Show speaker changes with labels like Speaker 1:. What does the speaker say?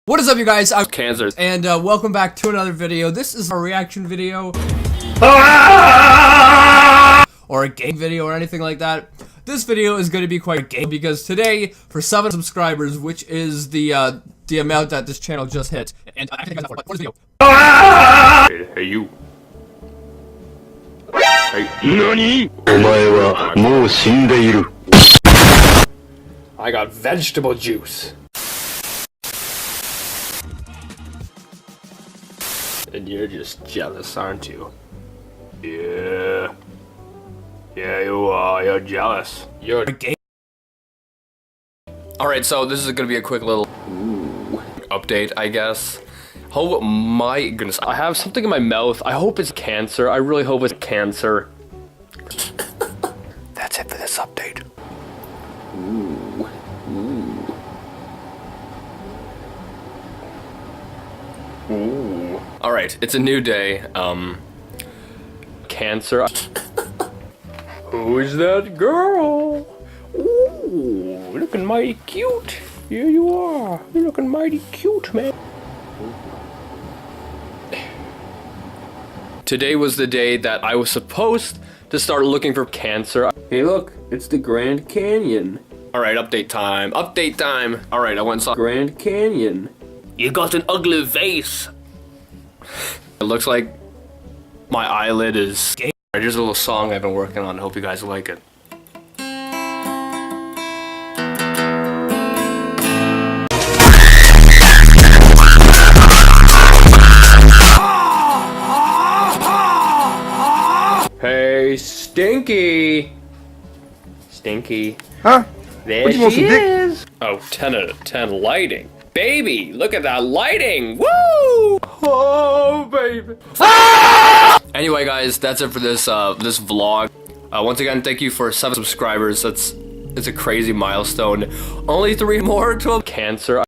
Speaker 1: What is up, you guys? I'm
Speaker 2: Cancer.
Speaker 1: And welcome back to another video. This is a reaction video. Or a game video or anything like that. This video is going to be quite a game because today, for 7 subscribers, which is the amount that this channel just hit. And I think I got that for this video.
Speaker 2: Hey, you. Hey. NANI? I got vegetable juice. And you're just jealous, aren't you? Yeah. Yeah, you are. You're jealous. You're a gay. Alright, so this is gonna be a quick little update, I guess. Oh my goodness, I have something in my mouth. I hope it's cancer. I really hope it's cancer. That's it for this update. Ooh. Ooh. Ooh. Alright, it's a new day. Cancer. Who is that girl? Ooh, looking mighty cute. Here you are. You're looking mighty cute, man. Today was the day that I was supposed to start looking for cancer. Hey look, it's the Grand Canyon. Alright, update time. Update time. Alright, I went and saw Grand Canyon. You got an ugly face. It looks like my eyelid is gay. Here's a little song I've been working on. I hope you guys like it. Hey, Stinky! Stinky.
Speaker 3: Huh?
Speaker 2: There she is! Oh, 10 out of 10 lighting. Baby, look at that lighting! Woo! Oh, baby. Ah! Anyway, guys, that's it for this this vlog. Once again, thank you for 7 subscribers. It's a crazy milestone. Only 3 more to cancer.